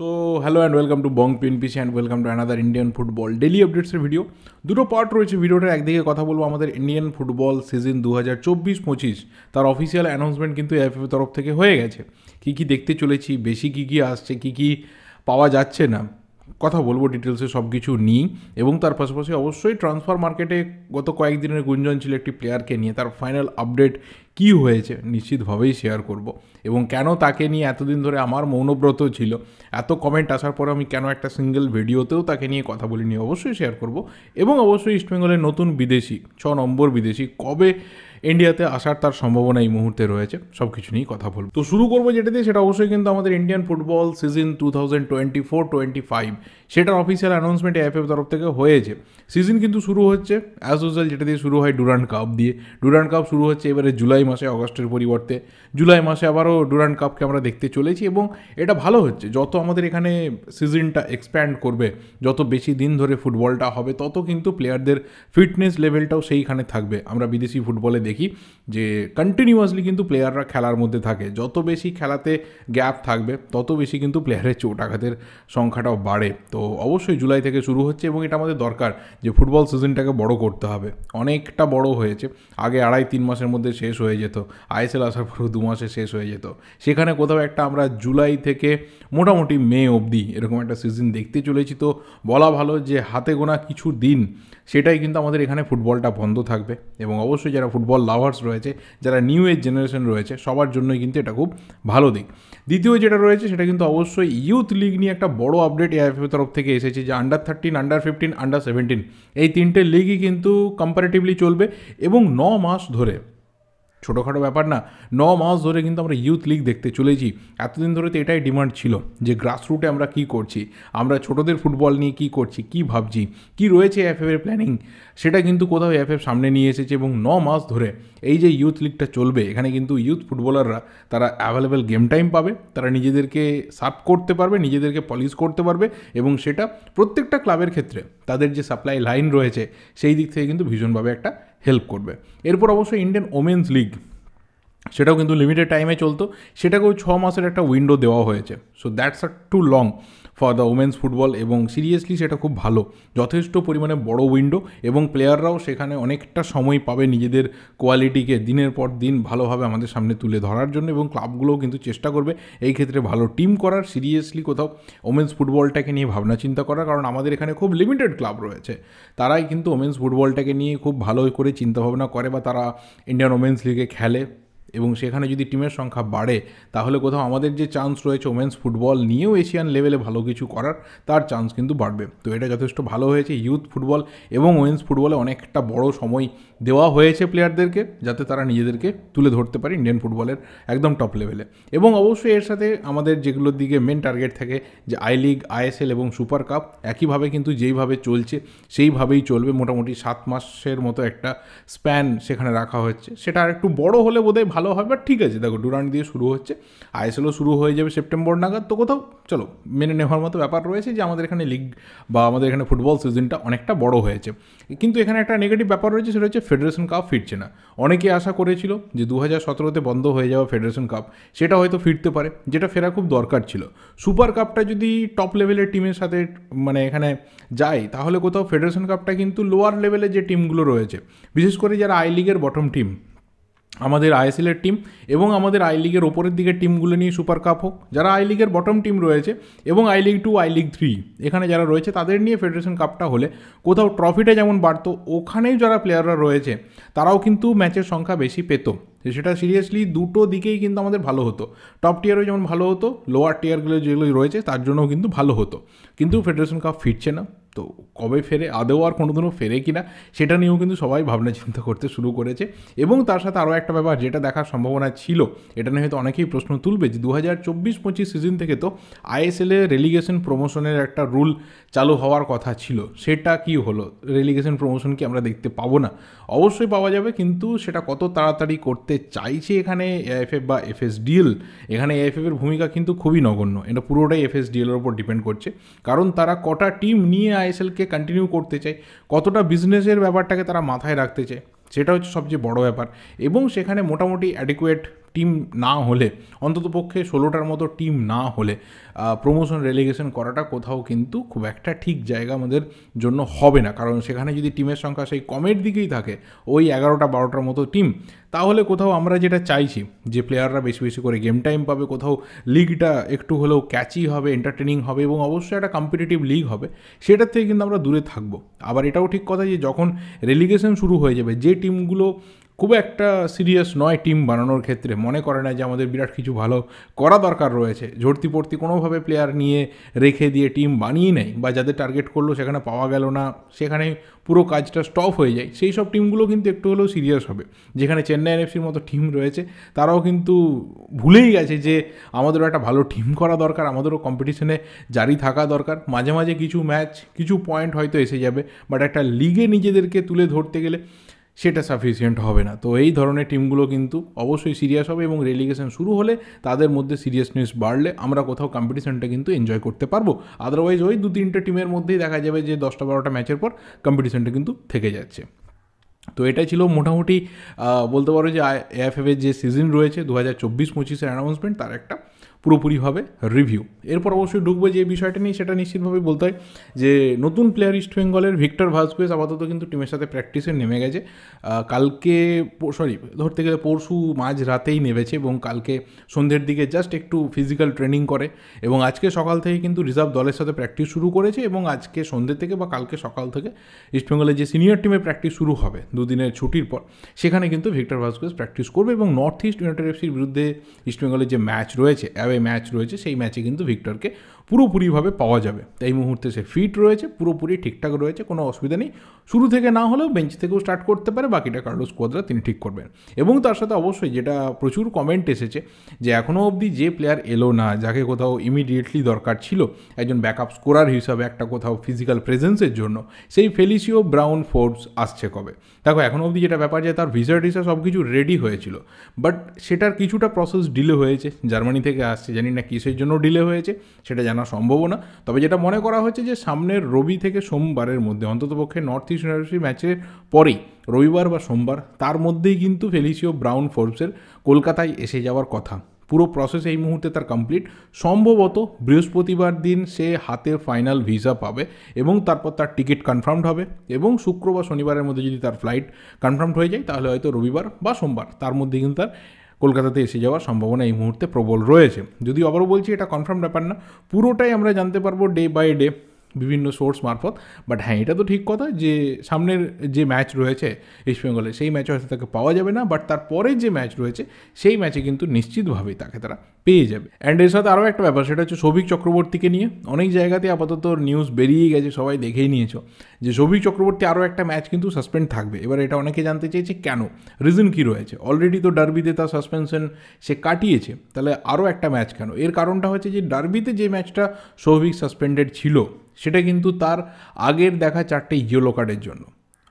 So hello and welcome to Bong PNPC and welcome to another Indian football daily আপডেটসের video. দুটো part রয়েছে ভিডিওটার। একদিকে কথা বলবো আমাদের ইন্ডিয়ান ফুটবল সিজন 2024-25 তার অফিসিয়াল অ্যানাউন্সমেন্ট কিন্তু এএফএফ এর তরফ থেকে হয়ে গেছে। কী কী দেখতে চলেছি, বেশি কী কী আসছে, কী কী পাওয়া যাচ্ছে না, কথা বলবো ডিটেলসে সব কিছু নিই। এবং তার পাশাপাশি অবশ্যই ট্রান্সফার মার্কেটে গত কয়েকদিনের গুঞ্জন ছিল একটি প্লেয়ারকে নিয়ে, তার ফাইনাল আপডেট কী হয়েছে নিশ্চিতভাবেই শেয়ার করব। এবং কেন তাকে নিয়ে এতদিন ধরে আমার মৌনব্রত ছিল, এত কমেন্ট আসার পরে আমি কেন একটা সিঙ্গেল ভিডিওতেও তাকে নিয়ে কথা বলিনি অবশ্যই শেয়ার করব। এবং অবশ্যই ইস্টবেঙ্গলের নতুন বিদেশি 6 নম্বর বিদেশি কবে ইন্ডিয়াতে আসার তার সম্ভাবনা এই মুহূর্তে রয়েছে, সব কিছু নিয়েই কথা বলবো। তো শুরু করবো যেটা দিয়ে, সেটা অবশ্যই কিন্তু আমাদের ইন্ডিয়ান ফুটবল সিজন 2024-25 সেটার অফিসিয়াল অ্যানাউন্সমেন্ট এএফএফ তরফ থেকে হয়েছে। সিজন কিন্তু শুরু হচ্ছে অ্যাজ ইউজুয়াল যেটা দিয়ে শুরু হয় ডুরান্ড কাপ দিয়ে। ডুরান্ড কাপ শুরু হচ্ছে এবারে জুলাই মাসে, অগস্টের পরিবর্তে জুলাই মাসে আবারও ডুরান্ড কাপকে আমরা দেখতে চলেছি। এবং এটা ভালো হচ্ছে, যত আমাদের এখানে সিজনটা এক্সপ্যান্ড করবে, যত বেশি দিন ধরে ফুটবলটা হবে, তত কিন্তু প্লেয়ারদের ফিটনেস লেভেলটাও সেইখানে থাকবে। আমরা বিদেশি ফুটবলে দেখি যে কন্টিনিউয়াসলি কিন্তু প্লেয়াররা খেলার মধ্যে থাকে, যত বেশি খেলাতে গ্যাপ থাকবে তত বেশি কিন্তু প্লেয়ারের চোট আঘাতের সংখ্যাটাও বাড়ে। তো অবশ্যই জুলাই থেকে শুরু হচ্ছে এবং এটা আমাদের দরকার যে ফুটবল সিজনটাকে বড় করতে হবে। অনেকটা বড় হয়েছে, আগে 2.5-3 মাসের মধ্যে শেষ হয়ে যেত, আইএসএল আসার পরেও 2 মাসে শেষ হয়ে যেত। সেখানে কোথাও একটা আমরা জুলাই থেকে মোটামুটি মে অবধি এরকম একটা সিজন দেখতে চলেছি। তো বলা ভালো যে হাতে গোনা কিছু দিন সেটাই কিন্তু আমাদের এখানে ফুটবলটা বন্ধ থাকবে। এবং অবশ্যই যারা ফুটবল লাভার্স রয়েছে, যারা নিউ এজ জেনারেশন রয়েছে, সবার জন্যই কিন্তু এটা খুব ভালো দিক। দ্বিতীয় যেটা রয়েছে সেটা কিন্তু অবশ্যই ইউথ লিগ নিয়ে একটা বড় আপডেট এআইএফএফ এর তরফ থেকে এসেছে, যে আন্ডার 13, আন্ডার 15, আন্ডার 17 এই তিনটে লিগই কিন্তু কম্পারেটিভলি চলবে। এবং 9 মাস ধরে, ছোটোখাটো ব্যাপার না, 9 মাস ধরে কিন্তু আমরা ইউথ লিগ দেখতে চলেছি। এতদিন ধরে তো এটাই ডিমান্ড ছিল যে গ্রাসরুটে আমরা কী করছি, আমরা ছোটোদের ফুটবল নিয়ে কী করছি, কী ভাবছি, কী রয়েছে এএফএফ এর প্ল্যানিং, সেটা কিন্তু কোথাও এএফএফ সামনে নিয়ে এসেছে। এবং 9 মাস ধরে এই যে ইউথ লিগটা চলবে, এখানে কিন্তু ইউথ ফুটবলাররা তারা অ্যাভেলেবেল গেম টাইম পাবে, তারা নিজেদেরকে সার্ভ করতে পারবে, নিজেদেরকে পলিশ করতে পারবে। এবং সেটা প্রত্যেকটা ক্লাবের ক্ষেত্রে তাদের যে সাপ্লাই লাইন রয়েছে সেই দিক থেকে কিন্তু ভীষণভাবে একটা হেল্প করবে। এরপর অবশ্যই ইন্ডিয়ান ওমেন্স লিগ, সেটাও কিন্তু লিমিটেড টাইমে চলতো, সেটাকেও 6 মাসের একটা উইন্ডো দেওয়া হয়েছে। So that's are too long for the women's football. এবং সিরিয়াসলি সেটা খুব ভালো, যথেষ্ট পরিমাণে বড় উইন্ডো। এবং প্লেয়াররাও সেখানে অনেকটা সময় পাবে নিজেদের কোয়ালিটিকে দিনের পর দিন ভালোভাবে আমাদের সামনে তুলে ধরার জন্য। এবং ক্লাবগুলোও কিন্তু চেষ্টা করবে এই ক্ষেত্রে ভালো টিম করার, সিরিয়াসলি কোথাও ওমেন্স ফুটবলটাকে নিয়ে ভাবনা চিন্তা করার। কারণ আমাদের এখানে খুব লিমিটেড ক্লাব রয়েছে, তারাই কিন্তু ওমেন্স ফুটবলটাকে নিয়ে খুব ভালো করে চিন্তাভাবনা করে, বা তারা ইন্ডিয়ান ওমেন্স লিগে খেলে। এবং সেখানে যদি টিমের সংখ্যা বাড়ে, তাহলে কোথাও আমাদের যে চান্স রয়েছে ওমেন্স ফুটবল নিয়েও এশিয়ান লেভেলে ভালো কিছু করার, তার চান্স কিন্তু বাড়বে। তো এটা যথেষ্ট ভালো হয়েছে। ইউথ ফুটবল এবং ওমেন্স ফুটবলে অনেকটা বড় সময় দেওয়া হয়েছে প্লেয়ারদেরকে, যাতে তারা নিজেদেরকে তুলে ধরতে পারে ইন্ডিয়ান ফুটবলের একদম টপ লেভেলে। এবং অবশ্যই এর সাথে আমাদের যেগুলোর দিকে মেন টার্গেট থাকে, যে আই লিগ, আইএসএল এবং সুপার কাপ, একইভাবে কিন্তু যেইভাবে চলছে সেইভাবেই চলবে। মোটামুটি 7 মাসের মতো একটা স্প্যান সেখানে রাখা হচ্ছে। সেটা আর একটু বড় হলে বোধহয় ভালো হয়, বাট ঠিক আছে। দেখো, ডুরান্ড দিয়ে শুরু হচ্ছে, আইএসএলও শুরু হয়ে যাবে সেপ্টেম্বর নাগাদ। তো কোথাও চলো মেনে নেওয়ার মতো ব্যাপার রয়েছে যে আমাদের এখানে লিগ বা আমাদের এখানে ফুটবল সিজনটা অনেকটা বড় হয়েছে। কিন্তু এখানে একটা নেগেটিভ ব্যাপার রয়েছে, সেটা হচ্ছে ফেডারেশন কাপ ফিরছে না। অনেকে আশা করেছিল যে 2017-তে বন্ধ হয়ে যাওয়া ফেডারেশন কাপ, সেটা হয়তো ফিরতে পারে, যেটা ফেরা খুব দরকার ছিল। সুপার কাপটা যদি টপ লেভেলের টিমের সাথে মানে এখানে যায়, তাহলে কোথাও ফেডারেশন কাপটা কিন্তু লোয়ার লেভেলের যে টিমগুলো রয়েছে, বিশেষ করে যারা আই লিগের বটম টিম, আমাদের আইএসএলের টিম এবং আমাদের আই লিগের ওপরের দিকের টিমগুলো নিয়ে সুপার কাপ হোক, যারা আই লিগের বটম টিম রয়েছে এবং আই লিগ 2, আই লিগ 3 এখানে যারা রয়েছে, তাদের নিয়ে ফেডারেশন কাপটা হলে কোথাও ট্রফিটা যেমন বাড়তো, ওখানেই যারা প্লেয়াররা রয়েছে তারাও কিন্তু ম্যাচের সংখ্যা বেশি পেত। সেটা সিরিয়াসলি দুটো দিকেই কিন্তু আমাদের ভালো হতো। টপ টিয়ারও যেমন ভালো হতো, লোয়ার টিয়ারগুলো যেগুলো রয়েছে তার জন্যও কিন্তু ভালো হতো। কিন্তু ফেডারেশন কাপ ফিরছে না। তো কবে ফেরে, আদৌ আর কোনো দিনও ফেরে কিনা, সেটা নিয়েও কিন্তু সবাই ভাবনা চিন্তা করতে শুরু করেছে। এবং তার সাথে আরও একটা ব্যাপার যেটা দেখার সম্ভাবনা ছিল, এটা নিয়ে হয়তো অনেকেই প্রশ্ন তুলবে, যে 2024-25 সিজন থেকে তো আইএসএলে রেলিগেশন প্রমোশনের একটা রুল চালু হওয়ার কথা ছিল, সেটা কি হলো? রেলিগেশন প্রমোশন কি আমরা দেখতে পাবো না? অবশ্যই পাওয়া যাবে, কিন্তু সেটা কত তাড়াতাড়ি করতে চাইছে এখানে এএফএফ বা এফএসডিএল, এখানে এএফএফের ভূমিকা কিন্তু খুবই নগণ্য। এটা পুরোটাই এফএসডিএলের ওপর ডিপেন্ড করছে, কারণ তারা কটা টিম নিয়ে আইএসএলকে কন্টিনিউ করতে চায়, কতটা বিজনেসের ব্যাপারটাকে তারা মাথায় রাখতে চায়, সেটা হচ্ছে সবচেয়ে বড় ব্যাপার। এবং সেখানে মোটামুটি অ্যাডিকুয়েট টিম না হলে, অন্ততপক্ষে 16টার মতো টিম না হলে প্রমোশন রেলিগেশন করাটা কোথাও কিন্তু খুব একটা ঠিক জায়গা আমাদের জন্য হবে না, কারণ সেখানে যদি টিমের সংখ্যা সেই কমের দিকেই থাকে, ওই 11টা-12টার মতো টিম, তাহলে কোথাও আমরা যেটা চাইছি যে প্লেয়াররা বেশি বেশি করে গেম টাইম পাবে, কোথাও লিগটা একটু হলেও ক্যাচি হবে, এন্টারটেনিং হবে এবং অবশ্যই একটা কম্পিটিটিভ লিগ হবে, সেটার থেকে কিন্তু আমরা দূরে থাকবো। আবার এটাও ঠিক কথা যে যখন রেলিগেশন শুরু হয়ে যাবে, যে টিমগুলো খুব একটা সিরিয়াস নয় টিম বানানোর ক্ষেত্রে, মনে করে না যে আমাদের বিরাট কিছু ভালো করা দরকার রয়েছে, ঝর্তি পড়তি কোনোভাবে প্লেয়ার নিয়ে রেখে দিয়ে টিম বানিয়ে নেয়, বা যাদের টার্গেট করলো সেখানে পাওয়া গেল না, সেখানে পুরো কাজটা স্টপ হয়ে যায়, সেই সব টিমগুলো কিন্তু একটু হলেও সিরিয়াস হবে। যেখানে চেন্নাই এফসির মতো টিম রয়েছে, তারাও কিন্তু ভুলেই গেছে যে আমাদেরও একটা ভালো টিম করা দরকার, আমাদেরও কম্পিটিশনে জারি থাকা দরকার। মাঝে মাঝে কিছু ম্যাচ, কিছু পয়েন্ট হয়তো এসে যাবে, বাট একটা লিগে নিজেদেরকে তুলে ধরতে গেলে সেটা সাফিসিয়েন্ট হবে না। তো এই ধরনের টিমগুলো কিন্তু অবশ্যই সিরিয়াস হবে এবং রেলিগেশন শুরু হলে তাদের মধ্যে সিরিয়াসনেস বাড়লে আমরা কোথাও কম্পিটিশনটা কিন্তু এনজয় করতে পারবো। আদারওয়াইজ ওই 2-3টে টিমের মধ্যেই দেখা যাবে যে 10টা-12টা ম্যাচের পর কম্পিটিশনটা কিন্তু থেকে যাচ্ছে। তো এটাই ছিল মোটামুটি বলতে পারো যে এএফএফের যে সিজন রয়েছে 2024-25 অ্যানাউন্সমেন্ট, তার একটা পুরোপুরিভাবে রিভিউ। এরপর অবশ্যই ঢুকবো যে বিষয়টা নিয়ে, সেটা নিশ্চিতভাবে বলতে হয় যে নতুন প্লেয়ার ইস্টবেঙ্গলের ভিক্টর ভাস্কুয়েজ আপাতত কিন্তু টিমের সাথে প্র্যাকটিসে নেমে গেছে। কালকে ধরতে গেলে পরশু মাঝ রাতেই নেমেছে এবং কালকে সন্ধ্যের দিকে জাস্ট একটু ফিজিক্যাল ট্রেনিং করে এবং আজকে সকাল থেকে কিন্তু রিজার্ভ দলের সাথে প্র্যাকটিস শুরু করেছে এবং আজকে সন্ধ্যে থেকে বা কালকে সকাল থেকে ইস্টবেঙ্গলের যে সিনিয়র টিমে প্র্যাকটিস শুরু হবে 2 দিনের ছুটির পর, সেখানে কিন্তু ভিক্টর ভাস্কুয়েজ প্র্যাকটিস করবে এবং নর্থ ইস্ট ইউনাইটেড এফসির বিরুদ্ধে ইস্টবেঙ্গলের যে ম্যাচ রয়েছে, অ্যাওয়ে ম্যাচ রয়েছে, সেই ম্যাচে কিন্তু ভিক্টরকে পুরোপুরিভাবে পাওয়া যাবে। এই মুহূর্তে সে ফিট রয়েছে, পুরোপুরি ঠিকঠাক রয়েছে, কোনো অসুবিধা নেই। শুরু থেকে না হলেও বেঞ্চ থেকেও স্টার্ট করতে পারে, বাকিটা কার্লোস কোয়াদ্রা তিনি ঠিক করবেন। এবং তার সাথে অবশ্যই যেটা প্রচুর কমেন্ট এসেছে যে এখনও অবধি যে প্লেয়ার এলো না, যাকে কোথাও ইমিডিয়েটলি দরকার ছিল একজন ব্যাকআপ স্কোরার হিসাবে, একটা কোথাও ফিজিক্যাল প্রেজেন্সের জন্য, সেই ফেলিসিও ব্রাউন ফোর্বস আসছে কবে। দেখো এখনও অবধি যেটা ব্যাপার যে তার ভিসা টিসা সব কিছু রেডি হয়েছিল, বাট সেটার কিছুটা প্রসেস ডিলে হয়েছে, জার্মানি থেকে আসছে, জানি না কিসের জন্য ডিলে হয়েছে সেটা জানা সম্ভব না। তবে যেটা মনে করা হচ্ছে যে সামনের রবি থেকে সোমবারের মধ্যে, অন্ততপক্ষে নর্থ ইস্ট ইউনাইটেড ম্যাচের পরেই, রবিবার বা সোমবার, তার মধ্যেই কিন্তু ফেলিসিও ব্রাউন ফোর্বসের কলকাতায় এসে যাওয়ার কথা। পুরো প্রসেস এই মুহূর্তে তার কমপ্লিট। সম্ভবত বৃহস্পতিবার দিন সে হাতে ফাইনাল ভিসা পাবে এবং তারপর তার টিকিট কনফার্মড হবে এবং শুক্র বা শনিবারের মধ্যে যদি তার ফ্লাইট কনফার্মড হয়ে যায়, তাহলে হয়তো রবিবার বা সোমবার তার মধ্যে কিন্তু তার কলকাতাতে এসে যাওয়ার সম্ভাবনা এই মুহূর্তে প্রবল রয়েছে। যদিও আবারও বলছি এটা কনফার্ম ব্যাপার না, পুরোটাই আমরা জানতে পারবো ডে বাই ডে বিভিন্ন সোর্স মারফত। বাট হ্যাঁ, এটা তো ঠিক কথা যে সামনের যে ম্যাচ রয়েছে ইস্টবেঙ্গলে, সেই ম্যাচে হয়তো তাকে পাওয়া যাবে না, বাট তারপরে যে ম্যাচ রয়েছে সেই ম্যাচে কিন্তু নিশ্চিতভাবেই তাকে তারা পেয়ে যাবে। অ্যান্ড এর সাথে আরও একটা ব্যাপার, সেটা হচ্ছে সৌভিক চক্রবর্তীকে নিয়ে অনেক জায়গাতে আপাতত নিউজ বেরিয়ে গেছে, সবাই দেখেই নিয়েছো যে সৌভিক চক্রবর্তী আরও একটা ম্যাচ কিন্তু সাসপেন্ড থাকবে। এবার এটা অনেকে জানতে চেয়েছে কেন, রিজন কী রয়েছে। অলরেডি তো ডার্বিতে তার সাসপেনশন সে কাটিয়েছে, তাহলে আরও একটা ম্যাচ কেন? এর কারণটা হচ্ছে যে ডার্বিতে যে ম্যাচটা সৌভিক সাসপেন্ডেড ছিল, সেটা কিন্তু তার আগের দেখা 4টে ইয়েলো কার্ডের জন্য।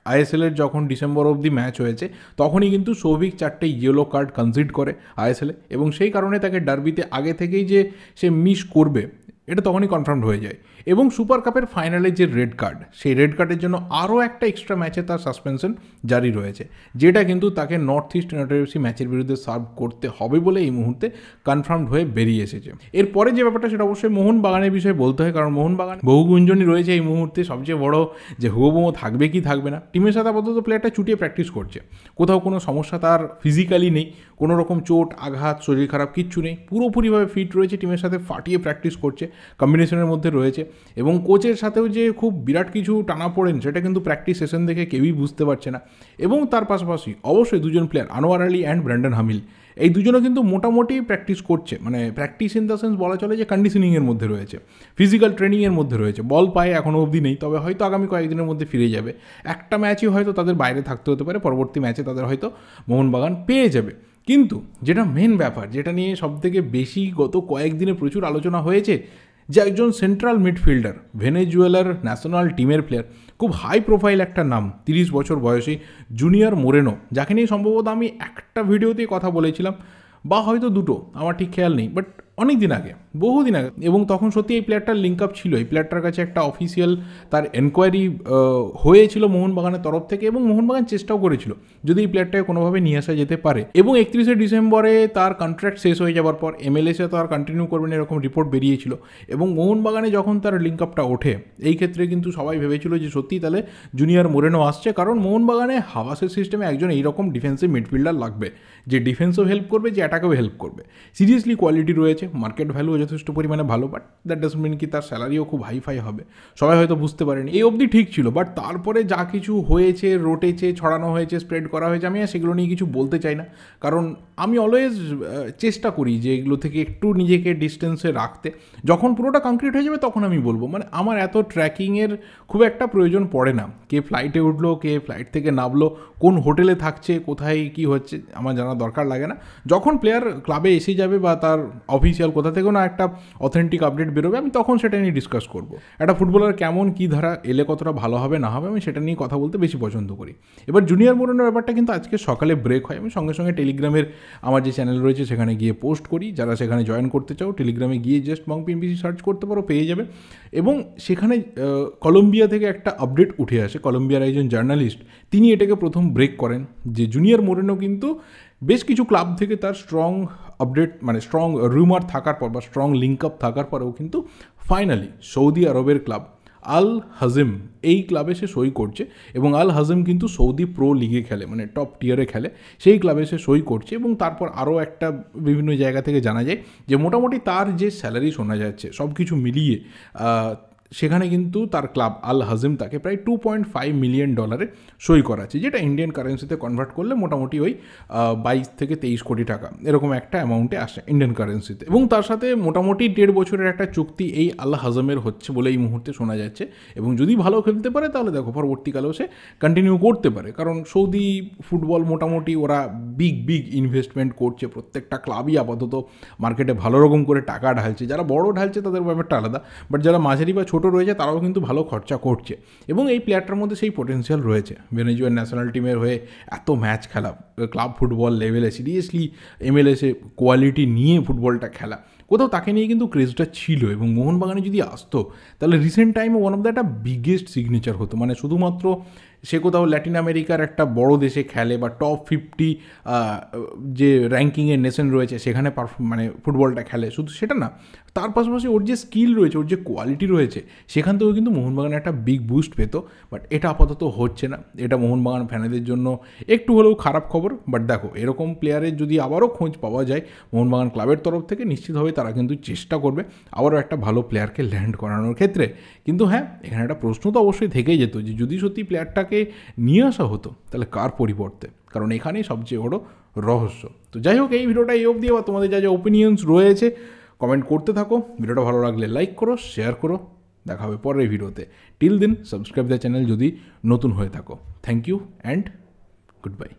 আইএসএলের যখন ডিসেম্বর অবধি ম্যাচ হয়েছে, তখনই কিন্তু সৌভিক 4টে ইয়েলো কার্ড কনসিড করে আইএসএলে, এবং সেই কারণে তাকে ডার্বিতে আগে থেকেই যে সে মিস করবে এটা তখনই কনফার্মড হয়ে যায়। এবং সুপার কাপের ফাইনালে যে রেড কার্ড, সেই রেড কার্ডের জন্য আরও একটা এক্সট্রা ম্যাচে তার সাসপেনশন জারি রয়েছে, যেটা কিন্তু তাকে নর্থ ইস্ট ইউনাইটেড এফসি ম্যাচের বিরুদ্ধে সার্ভ করতে হবে বলে এই মুহূর্তে কনফার্মড হয়ে বেরিয়ে এসেছে। এরপরে যে ব্যাপারটা সেটা অবশ্যই মোহনবাগানের বিষয়ে বলতে হয়, কারণ মোহনবাগান বহু গুঞ্জনই রয়েছে এই মুহূর্তে। সবচেয়ে বড় যে হুবহু থাকবে কি থাকবে না, টিমের সাথে আপাতত প্লেয়ারটা চুটিয়ে প্র্যাকটিস করছে, কোথাও কোনো সমস্যা তার ফিজিক্যালি নেই, কোনো রকম চোট আঘাত শরীর খারাপ কিচ্ছু নেই, পুরোপুরিভাবে ফিট রয়েছে, টিমের সাথে ফাটিয়ে প্র্যাকটিস করছে, কম্বিনেশনের মধ্যে রয়েছে। এবং কোচের সাথেও যে খুব বিরাট কিছু টানা পড়েন সেটা কিন্তু প্র্যাকটিস সেশন দেখে কেউই বুঝতে পারছে না। এবং তার পাশাপাশি অবশ্যই দুজন player, Anwar Ali and Brandon Hamill, এই দুজনও কিন্তু মোটামুটি প্র্যাকটিস করছে, মানে প্র্যাকটিস ইন দ্য সেন্স বলা চলে যে কন্ডিশনিংয়ের মধ্যে রয়েছে, ফিজিক্যাল ট্রেনিংয়ের মধ্যে রয়েছে। বল পায়ে এখনও অবধি নেই, তবে হয়তো আগামী কয়েকদিনের মধ্যে ফিরে যাবে। একটা ম্যাচই হয়তো তাদের বাইরে থাকতে হতে পারে, পরবর্তী ম্যাচে তাদের হয়তো মোহনবাগান পেয়ে যাবে। কিন্তু যেটা মেন ব্যাপার, যেটা নিয়ে সবথেকে বেশি গত কয়েকদিনে প্রচুর আলোচনা হয়েছে, যে একজন সেন্ট্রাল মিডফিল্ডার, ভেনেজুয়েলার ন্যাশনাল টিমের প্লেয়ার, খুব হাই প্রোফাইল একটা নাম, 30 বছর বয়সী জুনিয়র মোরেনো, যাকে নিয়ে সম্ভবত আমি একটা ভিডিওতেই কথা বলেছিলাম, বা হয়তো দুটো, আমার ঠিক খেয়াল নেই, বাট অনেক দিন আগে, বহুদিন আগে, এবং তখন সত্যি এই প্লেয়ারটার লিঙ্ক আপ ছিল, এই প্লেয়ারটার কাছে একটা অফিসিয়াল তার এনকোয়ারি হয়েছিল মোহনবাগানের তরফ থেকে, এবং মোহনবাগান চেষ্টাও করেছিল যদি এই প্লেয়ারটাকে কোনোভাবে নিয়ে আসা যেতে পারে। এবং 31শে ডিসেম্বরে তার কন্ট্রাক্ট শেষ হয়ে যাওয়ার পর এমএলএসে তো আর কন্টিনিউ করবেন এরকম রিপোর্ট বেরিয়েছিল, এবং মোহনবাগানে যখন তার লিঙ্ক আপটা ওঠে এই ক্ষেত্রে কিন্তু সবাই ভেবেছিল যে সত্যি তাহলে জুনিয়র মোরেনো আসছে, কারণ মোহনবাগানে হাওয়াসের সিস্টেমে একজন এইরকম ডিফেন্সিভ মিডফিল্ডার লাগবে যে ডিফেন্সও হেল্প করবে, যে অ্যাটাকেও হেল্প করবে। সিরিয়াসলি কোয়ালিটি রয়েছে, মার্কেট ভ্যালুও যথেষ্ট পরিমাণে ভালো, বাট দ্যাট ডাজন্ট মিন কি তার স্যালারিও খুব হাইফাই হবে। সবাই হয়তো বুঝতে পারেনি, এই অবধি ঠিক ছিল, বাট তারপরে যা কিছু হয়েছে, রটেছে, ছড়ানো হয়েছে, স্প্রেড করা হয়েছে, আমি আর সেগুলো নিয়ে কিছু বলতে চাই না, কারণ আমি অলওয়েজ চেষ্টা করি যে এগুলো থেকে একটু নিজেকে ডিস্টেন্সে রাখতে। যখন পুরোটা কংক্রিট হয়ে যাবে তখন আমি বলবো, মানে আমার এত ট্র্যাকিংয়ের খুব একটা প্রয়োজন পড়ে না। কে ফ্লাইটে উঠলো, কে ফ্লাইট থেকে নামলো, কোন হোটেলে থাকছে, কোথায় কি হচ্ছে আমার জানার দরকার লাগে না। যখন প্লেয়ার ক্লাবে এসে যাবে বা তার অফিসিয়াল কোথা থেকেও না একটা অথেন্টিক আপডেট বেরোবে, আমি তখন সেটা নিয়ে ডিসকাস করব। একটা ফুটবলার কেমন কী ধারা এলে কতটা ভালো হবে না হবে, আমি সেটা নিয়ে কথা বলতে বেশি পছন্দ করি। এবার জুনিয়র মোরেনোর ব্যাপারটা কিন্তু আজকে সকালে ব্রেক হয়, আমি সঙ্গে সঙ্গে টেলিগ্রামের আমার যে চ্যানেল রয়েছে সেখানে গিয়ে পোস্ট করি। যারা সেখানে জয়েন করতে চাও টেলিগ্রামে গিয়ে জাস্ট মং পিএনপিসি সার্চ করতে পারো, পেয়ে যাবে। এবং সেখানে কলম্বিয়া থেকে একটা আপডেট উঠে আসে, কলম্বিয়ার একজন জার্নালিস্ট তিনি এটাকে প্রথম ব্রেক করেন যে জুনিয়র মোরেনো কিন্তু বেশ কিছু ক্লাব থেকে তার স্ট্রং আপডেট, মানে স্ট্রং রুমার থাকার পর বা স্ট্রং লিঙ্ক আপ থাকার পরেও কিন্তু ফাইনালি সৌদি আরবের ক্লাব আল হাজিম এই ক্লাবে সে সই করছে। এবং আল হাজিম কিন্তু সৌদি প্রো লিগে খেলে, মানে টপ টিয়ারে খেলে, সেই ক্লাবে সে সই করছে। এবং তারপর আরও একটা বিভিন্ন জায়গা থেকে জানা যায় যে মোটামুটি তার যে স্যালারি শোনা যাচ্ছে সব কিছু মিলিয়ে সেখানে কিন্তু তার ক্লাব আল হাজিম তাকে প্রায় $2.5 মিলিয়ন সই করাচ্ছে, যেটা ইন্ডিয়ান কারেন্সিতে কনভার্ট করলে মোটামুটি ওই 22 থেকে 23 কোটি টাকা এরকম একটা অ্যামাউন্টে আসে ইন্ডিয়ান কারেন্সিতে। এবং তার সাথে মোটামুটি 1.5 বছরের একটা চুক্তি এই আল হাজিমের হচ্ছে বলে এই মুহূর্তে শোনা যাচ্ছে। এবং যদি ভালো খেলতে পারে তাহলে দেখো পরবর্তীকালেও সে কন্টিনিউ করতে পারে, কারণ সৌদি ফুটবল মোটামুটি ওরা বিগ ইনভেস্টমেন্ট করছে, প্রত্যেকটা ক্লাবই আপাতত মার্কেটে ভালো রকম করে টাকা ঢালছে। যারা বড় ঢালছে তাদের ব্যাপারটা আলাদা, বাট যারা মাঝারি বা ছোটো রয়েছে তারাও কিন্তু ভালো খরচা করছে। এবং এই প্লেয়ারটার মধ্যে সেই পোটেনশিয়াল রয়েছে, ভেনেজুয়েলার ন্যাশনাল টিমের হয়ে এত ম্যাচ খেলা, ক্লাব ফুটবল লেভেলে সিরিয়াসলি এমএলএসে কোয়ালিটি নিয়ে ফুটবলটা খেলা, কোথাও তাকে নিয়ে কিন্তু ক্রেজটা ছিল। এবং মোহনবাগানে যদি আসতো তাহলে রিসেন্ট টাইমে ওয়ান অফ দ্য একটা বিগেস্ট সিগনেচার হতো, মানে শুধুমাত্র সে কোথাও ল্যাটিন আমেরিকার একটা বড় দেশে খেলে বা টপ 50 যে র্যাঙ্কিংয়ের নেশন রয়েছে সেখানে মানে ফুটবলটা খেলে, শুধু সেটা না, তার পাশাপাশি ওর যে স্কিল রয়েছে, ওর যে কোয়ালিটি রয়েছে, সেখান থেকেও কিন্তু মোহনবাগান একটা বিগ বুস্ট পেত। বাট এটা আপাতত হচ্ছে না, এটা মোহনবাগান ফ্যানেদের জন্য একটু হলেও খারাপ খবর। বাট দেখো এরকম প্লেয়ারের যদি আবারও খোঁজ পাওয়া যায় মোহনবাগান ক্লাবের তরফ থেকে, নিশ্চিতভাবে তারা কিন্তু চেষ্টা করবে আবারও একটা ভালো প্লেয়ারকে ল্যান্ড করানোর ক্ষেত্রে। কিন্তু হ্যাঁ, এখানে একটা প্রশ্ন তো অবশ্যই থেকেই যেত যে যদি সত্যি প্লেয়ারটাকে নিয়ে আসা হতো তাহলে কার পরিবর্তে, কারণ এখানেই সবচেয়ে বড় রহস্য। তো যাই হোক, এই ভিডিওটা এই অবধি। আবার তোমাদের যা যা ওপিনিয়ন্স রয়েছে কমেন্ট করতে থাকো, ভিডিওটা ভালো লাগলে লাইক করো, শেয়ার করো। দেখা হবে পরের ভিডিওতে। Till then subscribe the channel যদি নতুন হয়ে থাকো। Thank you and good bye.